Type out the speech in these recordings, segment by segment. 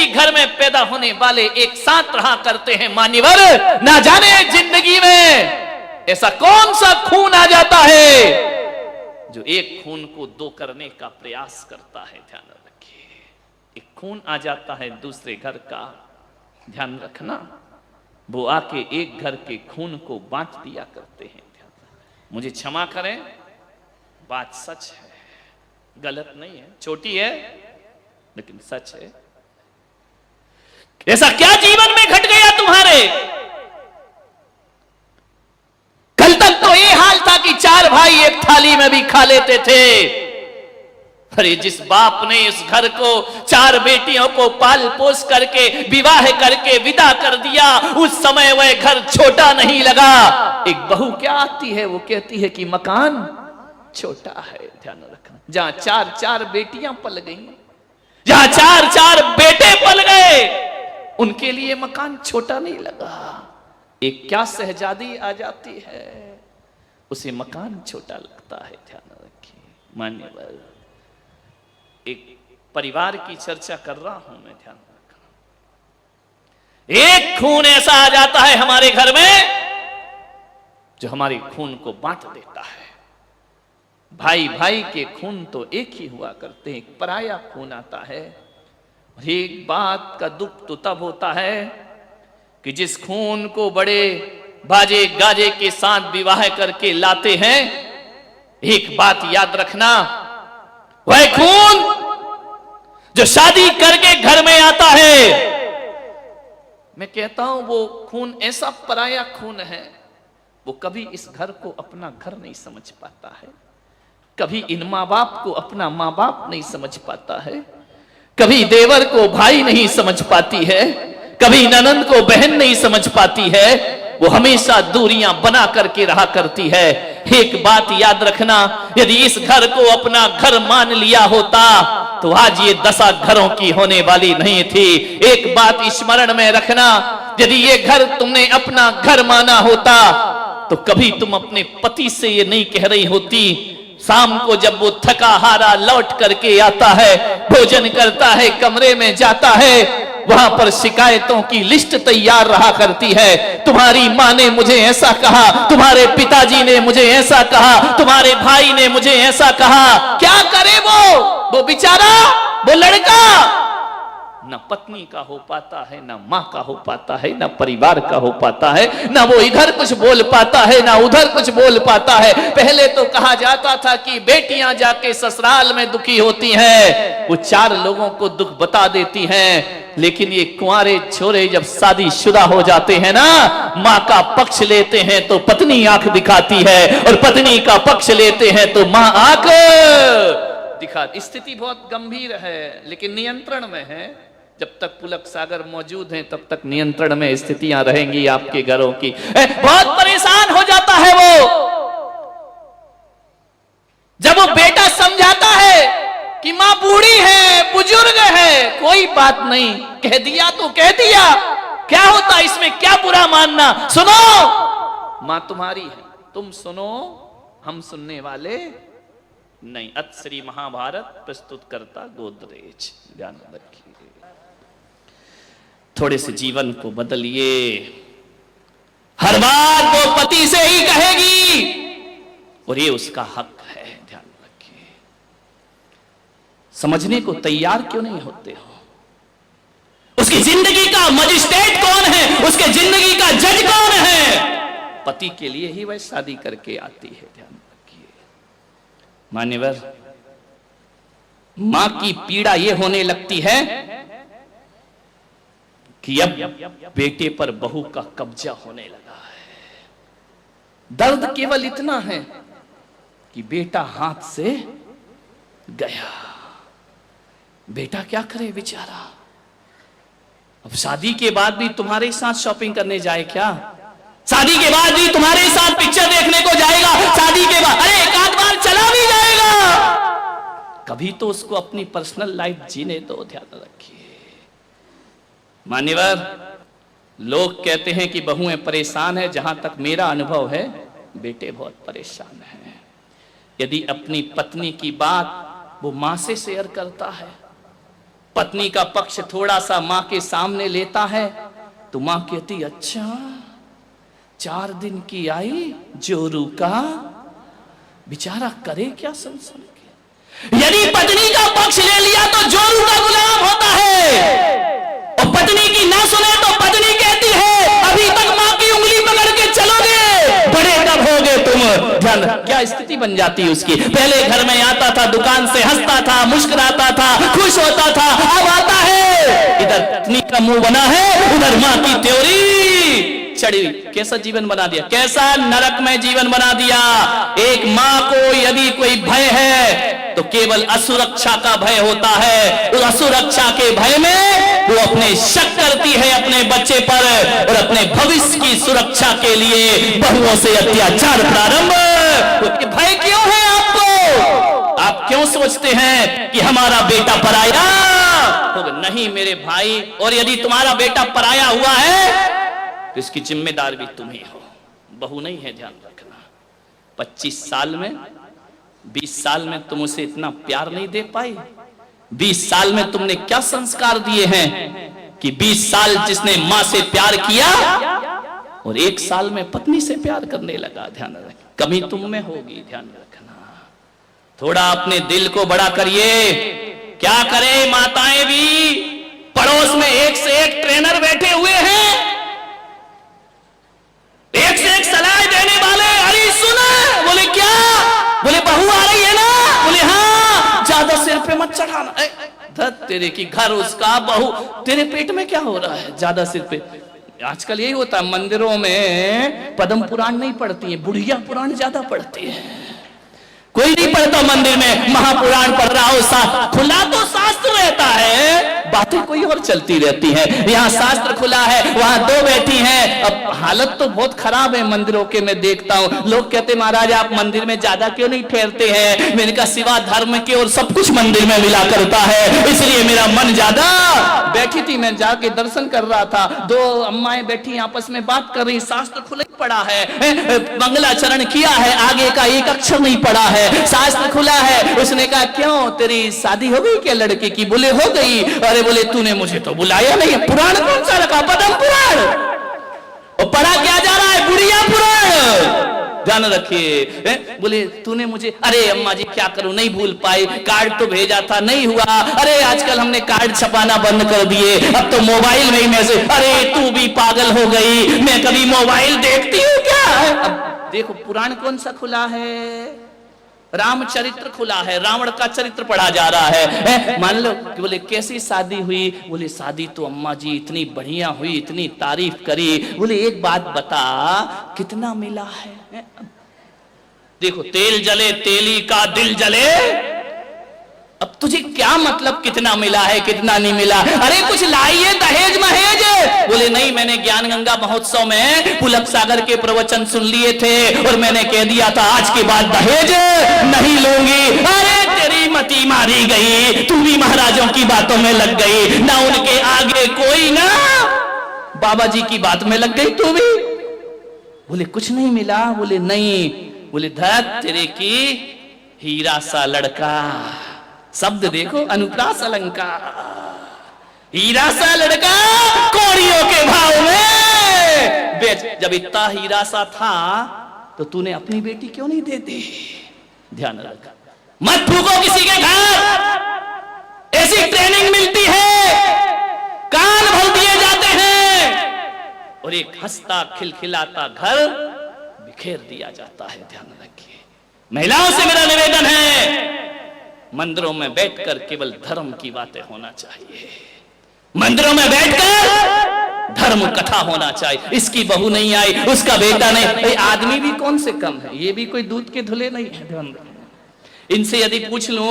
ही घर में पैदा होने वाले एक साथ रहा करते हैं मान्यवर। ना जाने जिंदगी में ऐसा कौन सा खून आ जाता है जो एक खून को दो करने का प्रयास करता है। ध्यान रखिए, एक खून आ जाता है दूसरे घर का, ध्यान रखना, वो आके एक घर के खून को बांट दिया करते हैं। मुझे क्षमा करें, बात सच है, गलत नहीं है, छोटी है लेकिन सच है। ऐसा क्या जीवन में घट गया तुम्हारे? कल तक तो ये हाल था कि चार भाई एक थाली में भी खा लेते थे। अरे जिस बाप ने इस घर को चार बेटियों को पाल पोस करके विवाह करके विदा कर दिया, उस समय वह घर छोटा नहीं लगा। एक बहू क्या आती है, वो कहती है कि मकान छोटा है। ध्यान रखना, जहां चार चार बेटियां पल गई, जहां चार चार बेटे पल गए, उनके लिए मकान छोटा नहीं लगा। एक क्या शहजादी आ जाती है, उसे मकान छोटा लगता है। ध्यान रखिए मान्यवर, एक परिवार की चर्चा कर रहा हूं मैं, ध्यान रखना। एक खून ऐसा आ जाता है हमारे घर में जो हमारे खून को बांट देता है। भाई भाई के खून तो एक ही हुआ करते हैं, एक पराया खून आता है। एक बात का दुख तो तब होता है कि जिस खून को बड़े बाजे गाजे के साथ विवाह करके लाते हैं, एक बात याद रखना, वह खून जो शादी करके घर में आता है, मैं कहता हूं वो खून ऐसा पराया खून है, वो कभी इस घर को अपना घर नहीं समझ पाता है, कभी इन माँ बाप को अपना माँ बाप नहीं समझ पाता है, कभी देवर को भाई नहीं समझ पाती है, कभी ननंद को बहन नहीं समझ पाती है। वो हमेशा दूरियां बना करके रहा करती है। एक बात याद रखना, यदि इस घर को अपना घर मान लिया होता तो आज ये दशा घरों की होने वाली नहीं थी। एक बात स्मरण में रखना, यदि ये घर तुमने अपना घर माना होता तो कभी तुम अपने पति से ये नहीं कह रही होती, शाम को जब वो थका हारा लौट करके आता है, भोजन करता है, कमरे में जाता है, वहां पर शिकायतों की लिस्ट तैयार रहा करती है। तुम्हारी माँ ने मुझे ऐसा कहा, तुम्हारे पिताजी ने मुझे ऐसा कहा, तुम्हारे भाई ने मुझे ऐसा कहा। क्या करे वो बेचारा, वो लड़का न पत्नी का हो पाता है, न माँ का हो पाता है, न परिवार का हो पाता है, न वो इधर कुछ बोल पाता है, न उधर कुछ बोल पाता है। पहले तो कहा जाता था कि बेटियां जाके ससुराल में दुखी होती हैं, वो चार लोगों को दुख बता देती हैं। लेकिन ये कुंवारे छोरे जब शादीशुदा हो जाते हैं ना, माँ का पक्ष लेते हैं तो पत्नी आंख दिखाती है, और पत्नी का पक्ष लेते हैं तो माँ आंख दिखा। स्थिति बहुत गंभीर है लेकिन नियंत्रण में है। जब तक पुलक सागर मौजूद हैं तब तक नियंत्रण में स्थितियां रहेंगी आपके घरों की। बहुत परेशान हो जाता है वो जब वो बेटा समझाता है कि माँ बूढ़ी है, बुजुर्ग है, कोई बात नहीं, कह दिया तो कह दिया, क्या होता इसमें, क्या बुरा मानना। सुनो, माँ तुम्हारी है, तुम सुनो, हम सुनने वाले नहीं। अत श्री महाभारत प्रस्तुत करता गोदरेज। ध्यान रखिए, थोड़े से जीवन को बदलिए। हर बात वो पति से ही कहेगी और ये उसका हक है। ध्यान रखिए, समझने को तैयार क्यों नहीं होते हो? उसकी जिंदगी का मजिस्ट्रेट कौन है, उसके जिंदगी का जज कौन है? पति के लिए ही वह शादी करके आती है। ध्यान रखिए मान्यवर, मां की पीड़ा यह होने लगती है कि अब बेटे पर बहू का कब्जा होने लगा है। दर्द केवल इतना है कि बेटा हाथ से गया, बेटा क्या करे बेचारा। अब शादी के बाद भी तुम्हारे साथ शॉपिंग करने जाए क्या? शादी के बाद भी तुम्हारे साथ पिक्चर देखने को जाएगा? शादी के बाद अरे एक आध बार चला भी जाएगा। कभी तो उसको अपनी पर्सनल लाइफ जीने दो। ध्यान रखिए मान्यवर, लोग कहते हैं कि बहुएं परेशान है, जहां तक मेरा अनुभव है बेटे बहुत परेशान हैं। यदि अपनी पत्नी की बात वो मां से शेयर करता है पत्नी का पक्ष थोड़ा सा मां के सामने लेता है तो मां कहती, अच्छा 4 दिन की आई जोरू का, बेचारा करे क्या सुन सुन के। यदि पत्नी का पक्ष ले लिया तो जोरू का गुलाम होता है, और पत्नी की ना सुने तो पत्नी कहती है, अभी तक मां की उंगली पकड़ के चलोगे, बड़े कब होगे तुम। ध्यान, क्या स्थिति बन जाती उसकी। पहले घर में आता था, दुकान से हंसता था, मुस्कुराता था, खुश होता था, अब आता है इधर पत्नी का मुंह बना है, उधर मां की त्योरी चढ़ी। कैसा जीवन बना दिया, कैसा नरक में जीवन बना दिया। एक मां को यदि कोई भय है तो केवल असुरक्षा का भय होता है। उस असुरक्षा के भय में वो अपने शक करती है अपने बच्चे पर, और अपने भविष्य की सुरक्षा के लिए बहुओं से अत्याचार प्रारंभ। तो भय क्यों है आपको? आप क्यों सोचते हैं कि हमारा बेटा पराया होगा? नहीं मेरे भाई, और यदि तुम्हारा बेटा पराया हुआ है तो इसकी जिम्मेदार भी तुम ही हो, बहू नहीं है। ध्यान रखना, 25 साल में 20 साल में तुम उसे इतना प्यार नहीं दे पाई। 20 साल में तुमने क्या संस्कार दिए हैं कि 20 साल जिसने मां से प्यार किया और 1 साल में पत्नी से प्यार करने लगा। ध्यान रखना, कमी तुम में होगी। ध्यान रखना, थोड़ा अपने दिल को बड़ा करिए। क्या करे माताएं भी, पड़ोस में एक से एक ट्रेनर बैठे हुए हैं, एक से एक सलाह देने वाले। अरे सुना, बोले क्या? बोले बहू आ रही है ना? बोले हाँ, ज्यादा सिर पे मत चढ़ाना। धत तेरे की, घर उसका, बहू तेरे पेट में क्या हो रहा है ज्यादा सिर पे। आजकल यही होता है, मंदिरों में पद्म पुराण नहीं पढ़ती है, बुढ़िया पुराण ज्यादा पढ़ती है। कोई नहीं पढ़ता मंदिर में, महापुराण पढ़ रहा हो, खुला तो शास्त्र रहता है, बातें कोई और चलती रहती हैं। यहाँ शास्त्र खुला है, वहां 2 बैठी हैं। अब हालत तो बहुत खराब है मंदिरों के, मैं देखता हूँ। लोग कहते महाराज आप मंदिर में ज्यादा क्यों नहीं ठहरते हैं? मैंने कहा सिवा धर्म के और सब कुछ मंदिर में मिला करता है, इसलिए मेरा मन ज्यादा। बैठी थी, मैं जाके दर्शन कर रहा था, 2 अम्माएं बैठी आपस में बात कर रही, शास्त्र खुला पड़ा है, मंगलाचरण किया है, आगे का एक अक्षर नहीं पढ़ा है, शास्त्र खुला है। उसने कहा क्यों, तेरी शादी हो गई क्या लड़के की? बोले हो गई। अरे बोले तूने मुझे तो बुलाया नहीं। पुराण कौन सा रखा? पद्म पुराण। और पढ़ा क्या जा रहा है? बुढ़िया पुराण। ध्यान रखिए। बोले तूने मुझे, अरे अम्मा जी क्या करूं, नहीं भूल पाई, कार्ड तो भेजा था नहीं हुआ। अरे आजकल हमने कार्ड छपाना बंद कर दिए, अब तो मोबाइल में ही मैसेज। अरे तू भी पागल हो गई, मैं कभी मोबाइल देखती हूँ क्या? अब देखो पुराण कौन सा खुला है? रामचरित्र खुला है, रावण का चरित्र पढ़ा जा रहा है। मान लो कि बोले कैसी शादी हुई? बोले शादी तो अम्मा जी इतनी बढ़िया हुई, इतनी तारीफ करी। बोले एक बात बता, कितना मिला है? देखो तेल जले तेली का दिल जले। अब तुझे क्या मतलब कितना मिला है कितना नहीं मिला? अरे कुछ लाइए दहेज महेज। बोले नहीं, मैंने ज्ञान गंगा महोत्सव में पुलक सागर के प्रवचन सुन लिए थे और मैंने कह दिया था आज के बाद दहेज नहीं लूंगी। अरे तेरी मती मारी गई, तू भी महाराजों की बातों में लग गई, ना उनके आगे कोई ना बाबा जी की बात में लग गई तू भी। बोले कुछ नहीं मिला? बोले नहीं। बोले धत तेरे की, हीरा सा लड़का, शब्द देखो अनुप्रास अलंकार, हीरा सा लड़का कौड़ियों के भाव में बेच। जब इतना हीरा सा था तो तूने अपनी बेटी क्यों नहीं देती? ध्यान रखा, मत फूको किसी के घर, ऐसी ट्रेनिंग मिलती है, कान भर दिए जाते हैं और एक हंसता खिलखिलाता घर बिखेर दिया जाता है। ध्यान रखिए, महिलाओं से मेरा निवेदन है, मंदिरों में बैठकर केवल धर्म की बातें होना चाहिए, मंदिरों में बैठकर धर्म कथा होना चाहिए। इसकी बहू नहीं आई, उसका बेटा नहीं, आदमी भी कौन से कम है, ये भी कोई दूध के धुले नहीं है। ध्यान रखना, इनसे यदि पूछ लो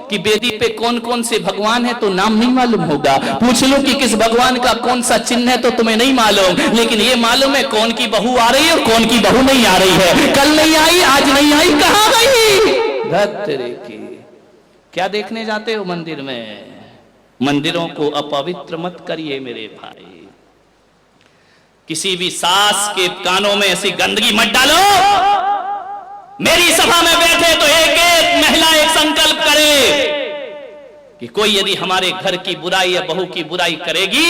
कि वेदी पे कौन कौन से भगवान है तो नाम नहीं मालूम होगा, पूछ लो कि किस भगवान का कौन सा चिन्ह है तो तुम्हें नहीं मालूम, लेकिन ये मालूम है कौन की बहू आ रही है और कौन की बहू नहीं आ रही है। कल नहीं आई, आज नहीं आई, कहां गई? धत तेरे की, क्या देखने जाते हो मंदिर में? मंदिरों को अपवित्र मत करिए मेरे भाई, किसी भी सास के कानों में ऐसी गंदगी मत डालो। मेरी सभा में बैठे तो एक एक महिला एक संकल्प करे कि कोई यदि हमारे घर की बुराई या बहू की बुराई करेगी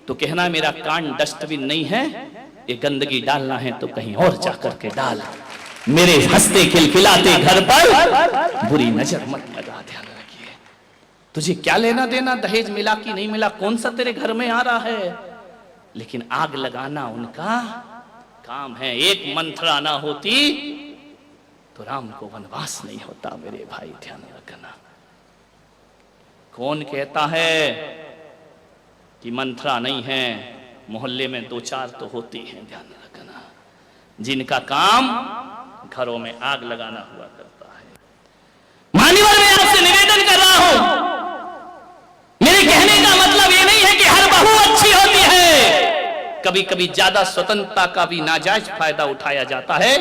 तो कहना मेरा कान डस्टबिन नहीं है, ये गंदगी डालना है तो कहीं और जाकर के डाल, मेरे हंसते खिलखिलाते घर पर बुरी नजर मत लगा। ध्यान रखिए, तुझे क्या लेना देना दहेज मिला कि नहीं मिला, कौन सा तेरे घर में आ रहा है, लेकिन आग लगाना उनका काम है। एक मंथरा ना होती तो राम को वनवास नहीं होता। मेरे भाई ध्यान रखना, कौन कहता है कि मंथरा नहीं है, मोहल्ले में 2-4 तो होती हैं। ध्यान रखना, जिनका काम घरों में आग लगाना हुआ करता है। मान्यवर, मैं आपसे निवेदन कर रहा हूं, मेरे कहने का मतलब ये नहीं है कि हर बहू अच्छी होती है। कभी कभी ज्यादा स्वतंत्रता का भी नाजायज फायदा उठाया जाता है,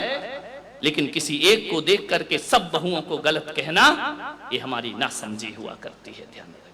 लेकिन किसी एक को देख करके सब बहुओं को गलत कहना, ये हमारी नासमझी हुआ करती है। ध्यान रखना।